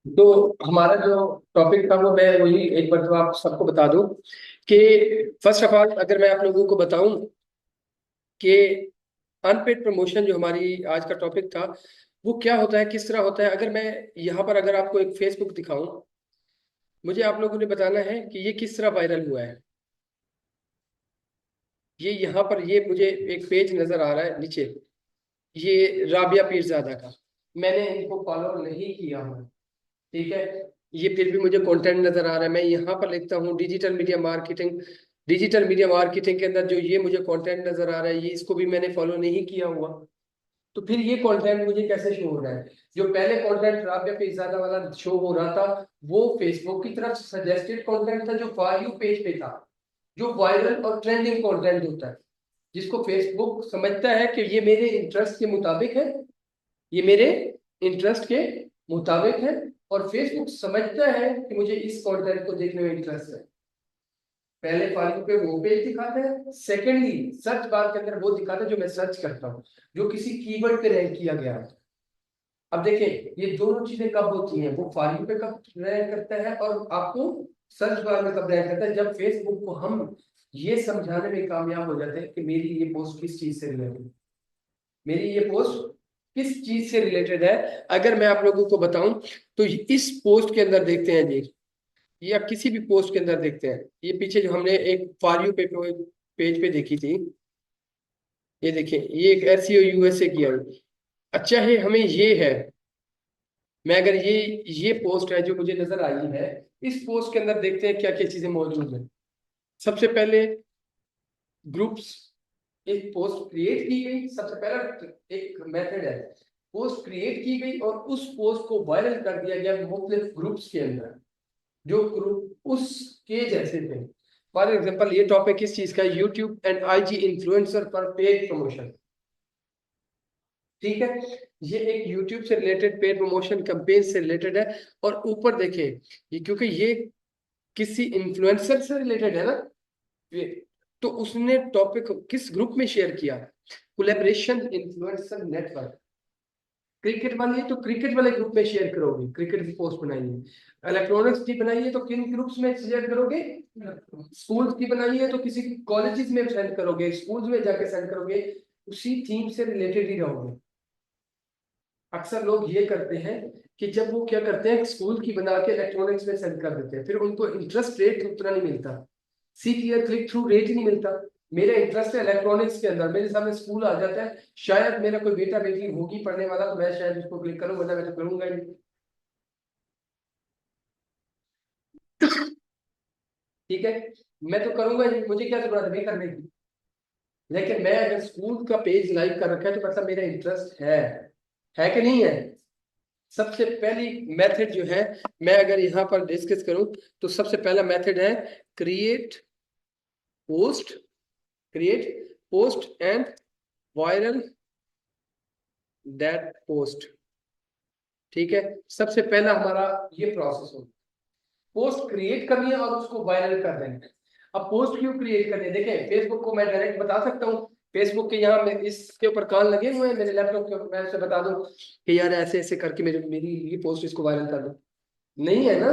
तो हमारा जो टॉपिक था वो मैं वही एक बार तो आप सबको बता दूं कि फर्स्ट ऑफ ऑल अगर मैं आप लोगों को बताऊं कि अनपेड प्रमोशन जो हमारी आज का टॉपिक था वो क्या होता है, किस तरह होता है। अगर मैं यहाँ पर अगर आपको एक फेसबुक दिखाऊं, मुझे आप लोगों ने बताना है कि ये किस तरह वायरल हुआ है। ये यहाँ पर ये मुझे एक पेज नजर आ रहा है नीचे, ये राबिया पीरजादा का। मैंने इनको फॉलो नहीं किया हूँ, ठीक है। ये फिर भी मुझे कंटेंट नजर आ रहा है। मैं यहाँ पर लिखता हूँ digital media marketing. Digital media marketing के अंदर जो ये मुझे कंटेंट नजर आ रहा है, ये इसको भी मैंने फॉलो नहीं किया हुआ। तो फिर ये कंटेंट मुझे कैसे शो हो रहा है? जो पहले कंटेंट राबिया पे ज्यादा वाला शो हो रहा था, वो फेसबुक की तरफ सजेस्टेड कंटेंट था, जो फॉर यू पेज पे था, जो वायरल और ट्रेंडिंग कंटेंट होता है, जिसको फेसबुक समझता है कि ये मेरे इंटरेस्ट के मुताबिक है, ये मेरे इंटरेस्ट के मुताबिक है। और फेसबुक समझता है कि मुझे इस कंटेंट को देखने में इंटरेस्ट है। पहले फालतू पे वो पेज दिखाता है, सेकेंडली सर्च बार के अंदर वो दिखाता है जो मैं सर्च करता हूँ, जो किसी कीवर्ड पे रैंक किया गया है। अब देखें ये दोनों चीजें कब होती हैं, वो फॉर यू पे कब रैंक करता है और आपको सर्च बार में कब रैंक करता है, जब फेसबुक को हम ये समझाने में कामयाब हो जाते हैं कि मेरी ये पोस्ट किस चीज से रिलेटेड, मेरी ये पोस्ट किस चीज से रिलेटेड है। अगर मैं आप लोगों को बताऊं तो इस पोस्ट के अंदर देखते हैं जी, या किसी भी पोस्ट के अंदर देखते हैं, ये पीछे जो हमने एक फॉर यू पेज पे देखी थी, ये देखिए ये एक एसईओ यूएसए की है। अच्छा है हमें ये है, मैं अगर ये पोस्ट है जो मुझे नजर आई है, इस पोस्ट के अंदर देखते हैं क्या क्या चीजें मौजूद है। सबसे पहले ग्रुप्स, एक पोस्ट क्रिएट की गई, सबसे पहला एक मेथड है, पोस्ट क्रिएट की गई और उस पोस्ट को वायरल कर दिया गया मुख्तलिफ ग्रुप्स के अंदर, जो ग्रुप उसके जैसे थे। फॉर एग्जांपल ये टॉपिक किस चीज का, यूट्यूब एंड आईजी इन्फ्लुएंसर पर पेड प्रमोशन, ठीक है। ये एक यूट्यूब से रिलेटेड पेड प्रमोशन कैंपेन से रिलेटेड है। और ऊपर देखें, ये क्योंकि ये किसी इन्फ्लुएंसर से रिलेटेड है ना, ये तो उसने टॉपिक किस ग्रुप में शेयर किया, कोलैबोरेशन इन्फ्लुएंसर नेटवर्क। क्रिकेट वाली है तो क्रिकेट वाले ग्रुप में शेयर करोगे, क्रिकेट की पोस्ट बनाई है। इलेक्ट्रॉनिक्स की बनाई है तो किन ग्रुप्स में शेयर करोगे, स्कूल्स की बनाई है तो किसी कॉलेजेस में सेंड करोगे, स्कूल्स में जाके सेंड करोगे, उसी थीम से रिलेटेड ही रहोगे। अक्सर लोग ये करते हैं कि जब वो क्या करते हैं, स्कूल की बना के इलेक्ट्रॉनिक्स में सेंड कर देते हैं, फिर उनको इंटरेस्ट रेट उतना नहीं मिलता, सीट या क्लिक थ्रू रेट ही नहीं मिलता। मेरा इंटरेस्ट है इलेक्ट्रॉनिक्स के अंदर, मेरे सामने स्कूल आ जाता है, शायद मेरा कोई बेटा बेटी होगी पढ़ने वाला तो मैं शायद उसको क्लिक करूँ, वरना मैं तो करूंगा ही नहीं। ठीक है, मैं तो करूंगा ही नहीं, मुझे क्या जरूरत है नहीं करने की। लेकिन मैं अगर स्कूल का पेज लाइक कर रखा है तो मतलब मेरा इंटरेस्ट है कि नहीं है। सबसे पहली मेथड जो है, मैं अगर यहाँ पर डिस्कस करूं तो सबसे पहला मेथड है create post, create post and viral that post, ठीक है। सबसे पहला हमारा ये प्रोसेस हो, पोस्ट क्रिएट करनी है और उसको वायरल कर देना है। अब पोस्ट क्यों क्रिएट करनी है, देखें फेसबुक को मैं डायरेक्ट बता सकता हूँ, फेसबुक के यहाँ इसके ऊपर कान लगे हुए हैं मेरे लैपटॉप के ऊपर, मैं उसे बता दूं कि यार ऐसे ऐसे करके मेरी ये पोस्ट इसको वायरल कर दो, नहीं है ना।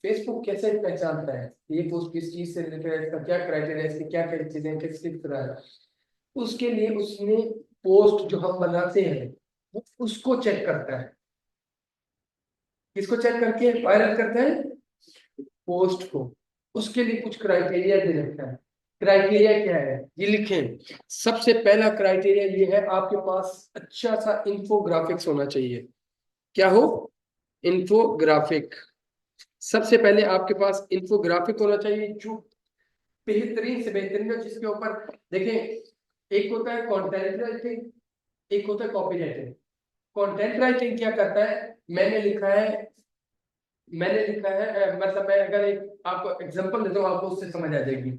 फेसबुक कैसे पहचानता है ये पोस्ट किस चीज से रिलेटेड है, इसका क्या क्राइटेरिया है, इसकी क्या क्या चीजें किस किस तरह है। उसके लिए उसने पोस्ट जो हम बनाते हैं वो उसको चेक करता है, किसको चेक करके वायरल करता है, पोस्ट को। उसके लिए कुछ क्राइटेरिया दे रखा है। क्राइटेरिया क्या है ये लिखें, सबसे पहला क्राइटेरिया ये है आपके पास अच्छा सा इंफोग्राफिक्स होना चाहिए। क्या हो, इंफोग्राफिक। सबसे पहले आपके पास इंफोग्राफिक होना चाहिए जो बेहतरीन से बेहतरीन हो, जिसके ऊपर देखें, एक होता है कंटेंट राइटिंग, एक होता है कॉपी राइटिंग। कंटेंट राइटिंग क्या करता है, मैंने लिखा है, मतलब मैं अगर एक आपको एग्जांपल देता हूँ आपको उससे समझ आ जाएगी।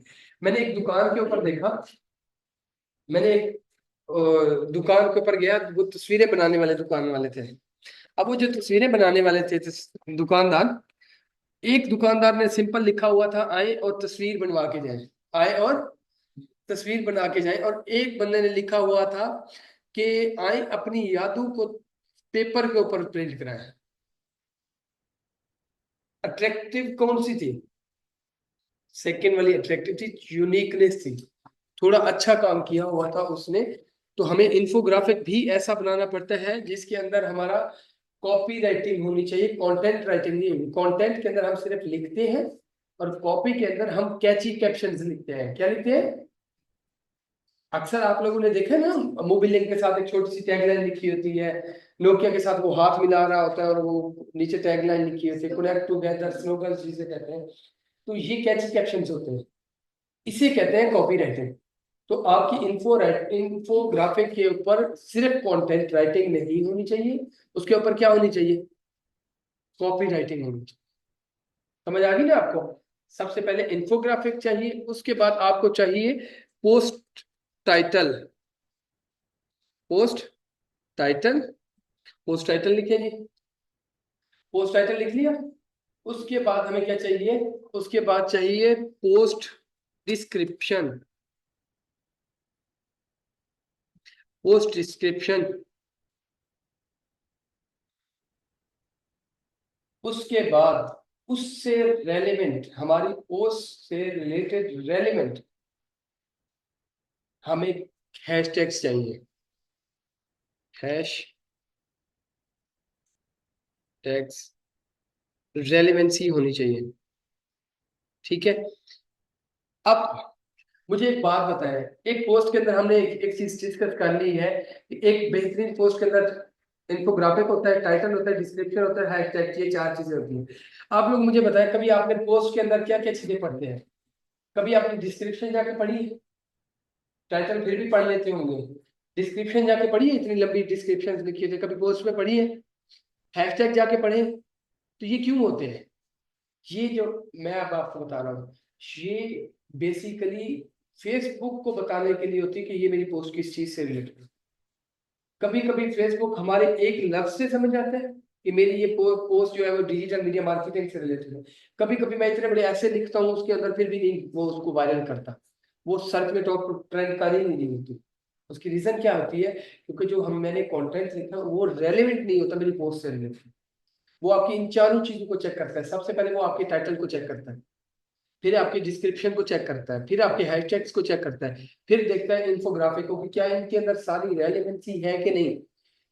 मैंने एक दुकान के ऊपर देखा, मैंने एक दुकान के ऊपर गया, वो तस्वीरें बनाने वाले दुकान वाले थे। अब वो जो तस्वीरें बनाने वाले थे दुकानदार, एक दुकानदार ने सिंपल लिखा हुआ था आए और तस्वीर बनवा के जाए, आए और तस्वीर बना के जाए। और एक बंदे ने लिखा हुआ था कि आए अपनी यादों को पेपर के ऊपर प्रिंट कराएं। अट्रैक्टिव कौन सी थी? सेकेंड वाली अट्रैक्टिव थी, यूनिकनेस थी, थोड़ा अच्छा काम किया हुआ था उसने। तो हमें इन्फोग्राफिक भी ऐसा बनाना पड़ता है जिसके अंदर हमारा कॉपी राइटिंग होनी चाहिए, कंटेंट राइटिंग नहीं होनी। कंटेंट के अंदर हम सिर्फ लिखते हैं और कॉपी के अंदर हम कैची कैप्शंस लिखते हैं। क्या लिखते हैं? अक्सर आप लोगों ने देखा है ना, मूवी लिंक के साथ एक छोटी सी टैगलाइन लिखी होती है, नोकिया के साथ वो हाथ मिला रहा होता है और वो नीचे टैगलाइन लिखी होती है, कनेक्ट टुगेदर स्लोगन्स जिसे कहते हैं। तो ये कैची कैप्शंस होते हैं, इसे कहते हैं कॉपी राइटिंग। तो आपकी इन्फोग्राफिक के ऊपर सिर्फ कंटेंट राइटिंग नहीं होनी चाहिए, उसके ऊपर क्या होनी चाहिए? कॉपी राइटिंग होनी चाहिए। समझ आ गई ना आपको? सबसे पहले इन्फोग्राफिक चाहिए, उसके बाद आपको चाहिए post title. Post title, post title लिखिए जी। पोस्ट टाइटल लिख लिया। उसके बाद हमें क्या चाहिए? उसके बाद चाहिए पोस्ट डिस्क्रिप्शन। पोस्ट डिस्क्रिप्शन, उसके बाद उससे रेलेवेंट, हमारी पोस्ट से रिलेटेड रेलेवेंट हमें हैशटैग्स चाहिए। हैश टैग्स, रेलेवेंसी होनी चाहिए। ठीक है। अब मुझे एक बात बताएं, एक पोस्ट के अंदर हमने एक चीज डिस्कस कर ली है कि एक बेहतरीन पोस्ट के अंदर इन्फोग्राफिक होता है, टाइटल होता है, डिस्क्रिप्शन होता है, हैशटैग, ये चार चीजें होती हैं। आप लोग मुझे बताएं, कभी आपने पोस्ट के अंदर क्या क्या चीजें पढ़ते हैं? कभी आपने डिस्क्रिप्शन जाके पढ़ी है? टाइटल फिर भी पढ़ लेते होंगे, डिस्क्रिप्शन जाके पढ़ी है? इतनी लंबी डिस्क्रिप्शन लिखी है, कभी पोस्ट में पढ़ी है? हैशटैग जाके पढ़े? तो ये क्यों होते हैं? ये जो मैं अब आपको बता रहा हूँ, ये बेसिकली फेसबुक को बताने के लिए होती है कि ये मेरी पोस्ट किस चीज से रिलेटेड है। कभी कभी फेसबुक हमारे एक लफ्ज से समझ आता है कि मेरी ये पोस्ट जो है वो डिजिटल मीडिया मार्केटिंग से रिलेटेड है। कभी कभी मैं इतने बड़े ऐसे लिखता हूँ उसके अंदर, फिर भी नहीं वो उसको वायरल करता, वो सर्च में टॉप ट्रेंड कर ही नहीं होती। उसकी रीजन क्या होती है? क्योंकि जो मैंने कंटेंट लिखा वो रेलेवेंट नहीं होता मेरी पोस्ट से रिलेटेड। वो आपकी इन चारों चीजों को चेक करता है। सबसे पहले वो आपके टाइटल को चेक करता है, फिर आपके डिस्क्रिप्शन को चेक करता है, फिर आपके हैशटैग्स को चेक करता है, फिर देखता है इन्फोग्राफिक को कि क्या इनके अंदर सारी रेलेवेंसी है कि नहीं।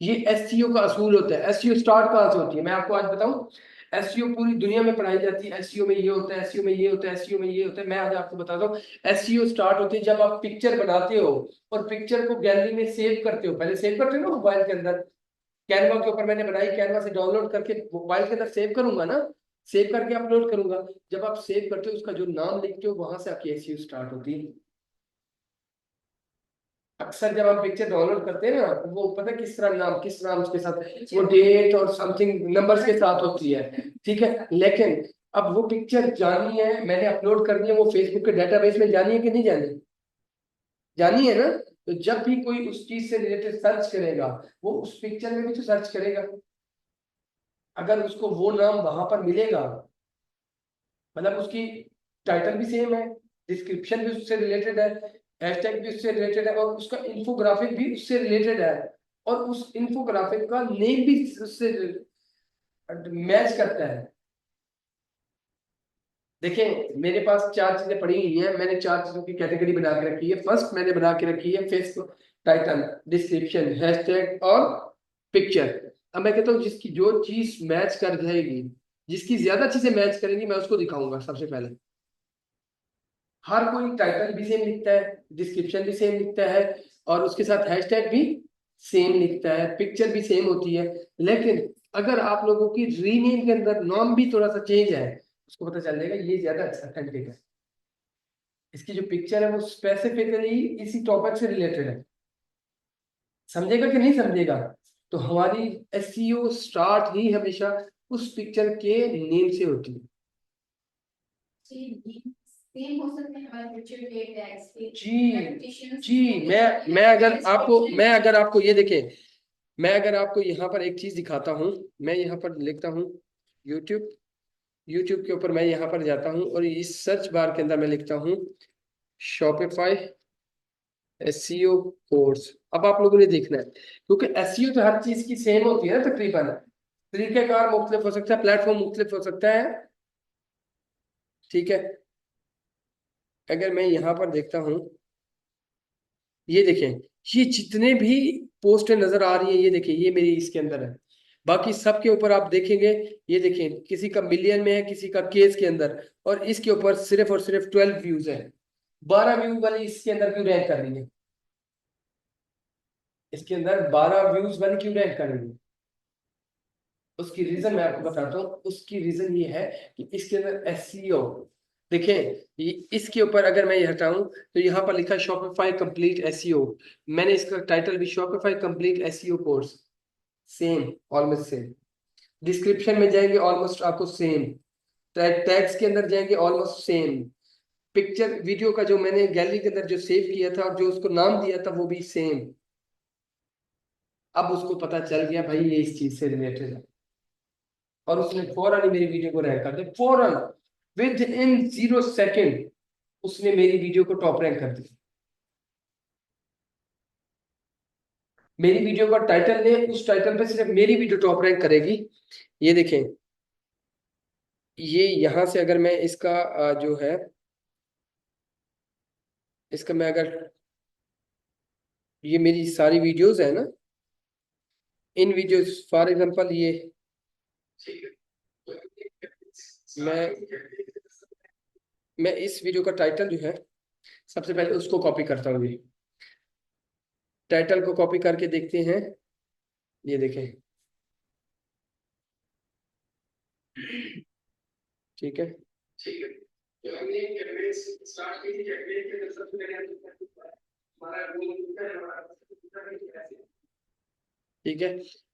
ये एसईओ का असूल होता है। एसईओ स्टार्ट कहाँ से होती है मैं आपको आज बताऊं। एसईओ पूरी दुनिया में पढ़ाई जाती है। एसईओ में ये होता है, एसईओ में ये होता है, एसईओ में ये होता है। मैं आज आपको बताता हूँ। एसईओ स्टार्ट होती है जब आप पिक्चर बनाते हो और पिक्चर को गैलरी में सेव करते हो। पहले सेव करते हो ना मोबाइल के अंदर, कैनवा के ऊपर मैंने बनाई, कैनवा से डाउनलोड करके मोबाइल के अंदर सेव करूंगा ना, सेव करके अपलोड करूंगा। जब आप सेव करते हो उसका जो नाम लिखते हो वहां से आपकी एसईओ स्टार्ट होती है। अक्सर जब हम पिक्चर डाउनलोड करते हैं ना, तो वो पता है किस तरह नाम, किस नाम के साथ, वो डेट और समथिंग नंबर्स के साथ होती है। ठीक है, लेकिन अब वो पिक्चर जानी है, मैंने अपलोड कर दिया, वो फेसबुक के डेटाबेस में जानी है कि नहीं जानी? जानी है ना। तो जब भी कोई उस चीज से रिलेटेड सर्च करेगा, वो उस पिक्चर में भी तो सर्च करेगा। अगर उसको वो नाम वहां पर मिलेगा, मतलब उसकी टाइटल भी सेम है, डिस्क्रिप्शन भी उससे रिलेटेड है, हैशटैग भी उससे रिलेटेड है और उसका इन्फोग्राफिक भी उससे रिलेटेड है, और उस इन्फोग्राफिक का नेम भी उससे मैच करता है। देखें, मेरे पास चार चीजें पड़ी हुई हैं, मैंने चार चीजों की कैटेगरी बना के रखी है। फर्स्ट मैंने बना के रखी है फेसबुक टाइटल, डिस्क्रिप्शन, हैशटैग और पिक्चर। अब मैं कहता हूँ जिसकी जो चीज मैच कर जाएगी, जिसकी ज्यादा चीजें मैच करेंगी, मैं उसको दिखाऊंगा सबसे पहले। हर कोई टाइटल भी सेम लिखता है, डिस्क्रिप्शन भी सेम लिखता है और उसके साथ हैशटैग भी सेम लिखता है, पिक्चर भी सेम होती है। लेकिन अगर आप लोगों की रीनेम के अंदर नाम भी थोड़ा सा चेंज है, उसको पता चल जाएगा ये ज्यादा अथेंटिक है। इसकी जो पिक्चर है वो स्पेसिफिकली इसी टॉपिक से रिलेटेड है। समझेगा कि नहीं समझेगा? तो हमारी एसईओ स्टार्ट ही हमेशा उस पिक्चर के नेम से होती है। सेम हो सकते हैं हमारे पिक्चर के टैग्स के जी, मैं अगर आपको ये देखें, मैं अगर आपको यहाँ पर एक चीज दिखाता हूँ, मैं यहाँ पर लिखता हूँ यूट्यूब, यूट्यूब के ऊपर मैं यहाँ पर जाता हूँ और इस सर्च बार के अंदर मैं लिखता हूँ शॉपिफाई एसईओ कोर्स। अब आप लोगों ने देखना है, क्योंकि एसईओ तो हर चीज की सेम होती है ना तकरीबन, तरीकेकार मुख्तलिफ हो सकता है, प्लेटफॉर्म मुख्तलिफ हो सकता है, ठीक है, अगर मैं यहाँ पर देखता हूँ, ये देखें, ये जितने भी पोस्टें नजर आ रही है, ये देखें, ये मेरी इसके अंदर है। बाकी सबके ऊपर आप देखेंगे, ये देखें, किसी का मिलियन में है, किसी का केस के अंदर, और इसके ऊपर सिर्फ और सिर्फ 12 व्यूज है। 12 व्यू वाली इसके अंदर क्यों रैंक कर रही है? इसके अंदर 12 व्यूज वाली क्यों रैंक कर रही है? उसकी रीजन मैं आपको बताता हूँ। उसकी रीजन ये है कि इसके अंदर एसईओ, देखें, ये इसके ऊपर अगर मैं ये हटाऊं तो यहाँ पर लिखा है शॉपिफाई कंप्लीट एसईओ। मैंने इसका टाइटल भी Shopify complete SEO course, same, almost same. Description में जाएंगे ऑलमोस्ट आपको सेम, टैग्स के अंदर जाएंगे ऑलमोस्ट सेम, पिक्चर वीडियो का जो मैंने गैलरी के अंदर जो सेव किया था और जो उसको नाम दिया था वो भी सेम। अब उसको पता चल गया भाई ये इस चीज से रिलेटेड है, और उसने फौरन ही मेरी वीडियो को रैंक कर दिया, फौरन, विद इन 0 सेकेंड उसने मेरी वीडियो को टॉप रैंक कर दिया। मेरी वीडियो का टाइटल ले, उस टाइटल पे सिर्फ मेरी वीडियो टॉप रैंक करेगी। ये देखें, ये यहां से अगर मैं इसका जो है, इसका मैं अगर, ये मेरी सारी वीडियोस है ना, इन वीडियोस फॉर एग्जांपल ये, मैं मैं इस वीडियो का टाइटल जो है, सबसे पहले उसको कॉपी करता हूँ। ये टाइटल को कॉपी करके देखते हैं, ये देखें, ठीक है, तो हमने कैंपेन स्टार्ट की थी। कैंपेन के अंदर सबसे पहले हमारा ठीक है।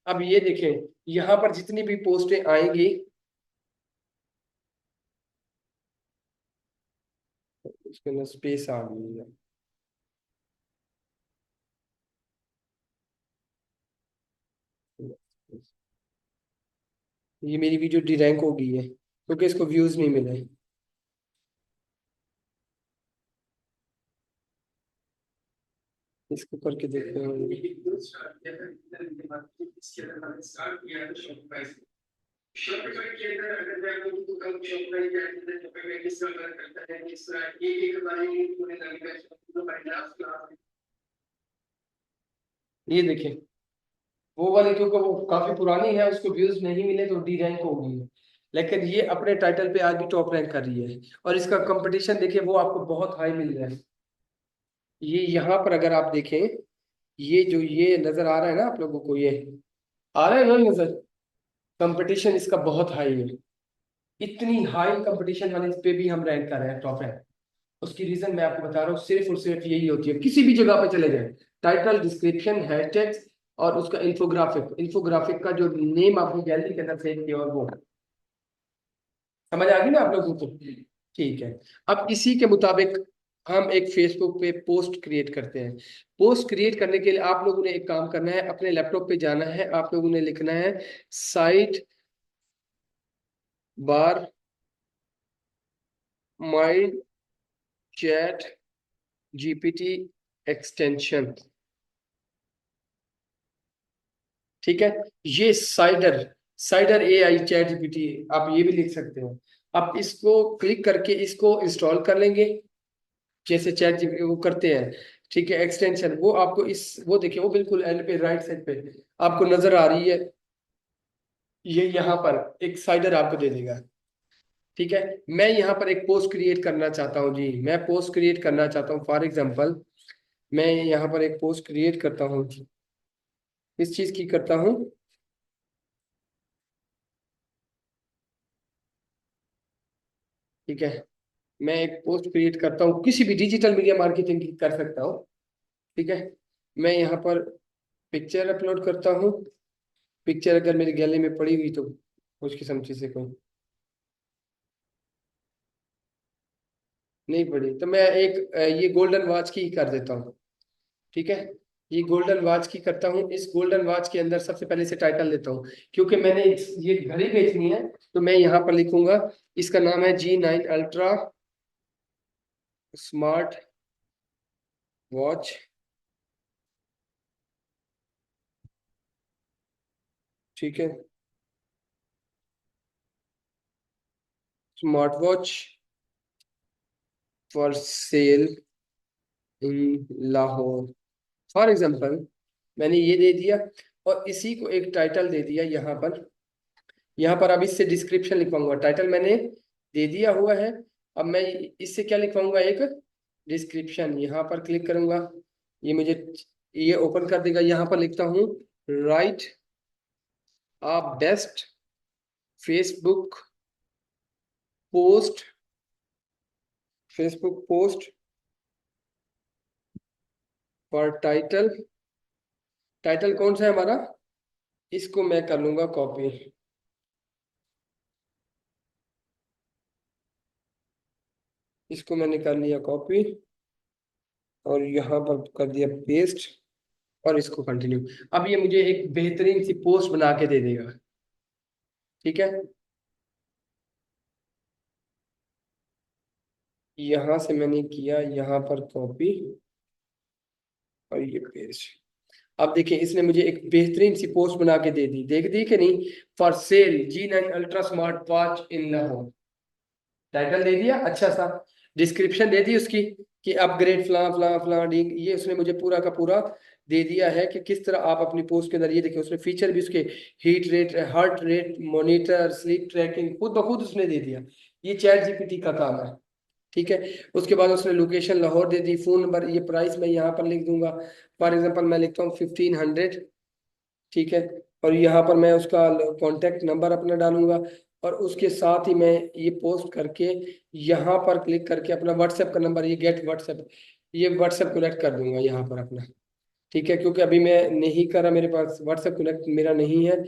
अब ये देखें, यहाँ पर जितनी भी पोस्टें आएंगी, उसके अंदर स्पेस आ गई है, ये मेरी वीडियो डी रैंक हो गई है क्योंकि इसको व्यूज नहीं मिले। इसको करके देखते हैं। शॉपिफाई के अंदर अगर मैं आपको तो कल शॉपिफाई के अंदर शॉपिफाई किस तरह करता है, किस तरह एक एक बारे में पूरे तरीके से पूरा पैराग्राफ, ये देखें, वो वाली क्योंकि वो काफी पुरानी है, उसको व्यूज नहीं मिले तो डी रैंक हो गई है। लेकिन ये अपने टाइटल पे आज भी टॉप रैंक कर रही है, और इसका कंपटीशन देखिए वो आपको बहुत हाई मिल रहा है। ये यहाँ पर अगर आप देखें, ये जो ये नजर आ रहा है ना आप लोगों को, ये आ रहा है ना नजर, कंपटीशन इसका बहुत हाई है। इतनी हाई कंपटीशन वाले इस पे भी हम रैंक कर रहे हैं, टॉप रैंक। उसकी रीजन मैं आपको बता रहा हूँ, सिर्फ और सिर्फ यही होती है। किसी भी जगह पे चले जाए, टाइटल, डिस्क्रिप्शन, हैशटैग्स, और उसका इंफोग्राफिक, इंफोग्राफिक का जो नेम आपने गैलरी के अंदर सेव किया, और वो समझ आ गई ना आप लोगों को? ठीक है। अब इसी के मुताबिक हम एक फेसबुक पे पोस्ट क्रिएट करते हैं। पोस्ट क्रिएट करने के लिए आप लोगों ने एक काम करना है, अपने लैपटॉप पे जाना है, आप लोगों ने लिखना है side bar mind chat GPT extension, ठीक है। ये cider, cider AI chat GPT, आप ये भी लिख सकते हो। आप इसको क्लिक करके इसको इंस्टॉल कर लेंगे, जैसे चैट जीपीटी वो करते हैं, ठीक है। एक्सटेंशन वो आपको इस, वो देखिए, वो बिल्कुल एंड पे राइट साइड पे आपको नजर आ रही है, ये यहाँ पर एक साइडर आपको दे देगा, ठीक है। मैं यहाँ पर एक पोस्ट क्रिएट करना चाहता हूँ जी, मैं पोस्ट क्रिएट करना चाहता हूँ, फॉर एग्जाम्पल मैं यहाँ पर एक पोस्ट क्रिएट करता हूँ, इस चीज की करता हूँ, ठीक है। मैं एक पोस्ट क्रिएट करता हूँ, किसी भी डिजिटल मीडिया मार्केटिंग की कर सकता हूँ, ठीक है। मैं यहाँ पर पिक्चर अपलोड करता हूँ, पिक्चर अगर मेरी गैलरी में पड़ी हुई तो कुछ किस्म से कोई नहीं पड़ी तो मैं एक ये गोल्डन वॉच की कर देता हूँ, ठीक है। ये गोल्डन वॉच की करता हूँ, इस गोल्डन वॉच के अंदर सबसे पहले से टाइटल लेता हूँ, क्योंकि मैंने ये घड़ी बेचनी है, तो मैं यहाँ पर लिखूंगा, इसका नाम है G9 अल्ट्रा स्मार्ट वॉच, ठीक है, smart watch for sale in Lahore, for example मैंने ये दे दिया और इसी को एक टाइटल दे दिया यहाँ पर। यहाँ पर अब इससे डिस्क्रिप्शन लिखवाऊंगा, टाइटल मैंने दे दिया हुआ है। अब मैं इससे क्या लिखवाऊंगा, एक डिस्क्रिप्शन। यहाँ पर क्लिक करूंगा, ये मुझे ये ओपन कर देगा। यहाँ पर लिखता हूँ right a best Facebook post, Facebook post पर टाइटल। टाइटल कौन सा है हमारा, इसको मैं कर लूंगा कॉपी। इसको मैंने कर लिया कॉपी और यहाँ पर कर दिया पेस्ट और इसको कंटिन्यू। अब ये मुझे एक बेहतरीन सी पोस्ट बना के दे देगा। ठीक है, यहाँ से मैंने किया यहाँ पर कॉपी और ये पेस्ट। अब देखिए इसने मुझे एक बेहतरीन सी पोस्ट बना के दे दी, देख दी कि नहीं। For sale G9 ultra smart watch in Lahore, title दे दिया अच्छा सा, डिस्क्रिप्शन दे दी उसकी कि अपग्रेड फला फला फला डी, ये उसने मुझे पूरा का पूरा दे दिया है कि किस तरह आप अपनी पोस्ट के अंदर। ये देखिए उसने फीचर भी उसके heat rate, heart rate monitor, sleep tracking खुद ब खुद उसने दे दिया। ये चैट जीपीटी का काम है। ठीक है, उसके बाद उसने लोकेशन लाहौर दे दी, फोन नंबर, ये प्राइस मैं यहाँ पर लिख दूंगा। फॉर एग्जांपल मैं लिखता हूँ 1500। ठीक है, और यहाँ पर मैं उसका कॉन्टेक्ट नंबर अपना डालूंगा और उसके साथ ही मैं ये पोस्ट करके यहाँ पर क्लिक करके अपना व्हाट्सएप का नंबर, ये गेट व्हाट्सएप, ये व्हाट्सएप कनेक्ट कर दूंगा यहाँ पर अपना। ठीक है, क्योंकि अभी मैं नहीं करा, मेरे पास व्हाट्सएप कनेक्ट मेरा नहीं है।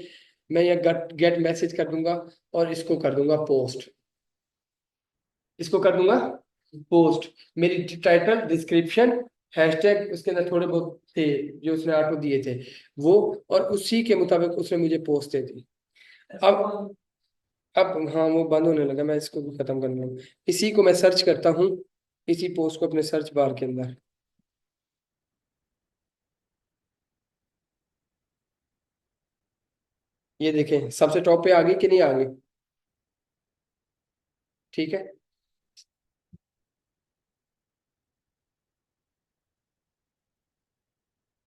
मैं ये गेट गेट मैसेज कर दूंगा और इसको कर दूंगा पोस्ट, इसको कर दूंगा पोस्ट। मेरी टाइटल डिस्क्रिप्शन हैशटैग उसके अंदर थोड़े बहुत थे जो उसने ऑटो दिए थे वो, और उसी के मुताबिक उसने मुझे पोस्ट दे दी। अब अब हाँ वो बंद होने लगा, मैं इसको भी खत्म कर लूँ। इसी को मैं सर्च करता हूँ, इसी पोस्ट को अपने सर्च बार के अंदर। ये देखें सबसे टॉप पे आ गई कि नहीं आ गई। ठीक है,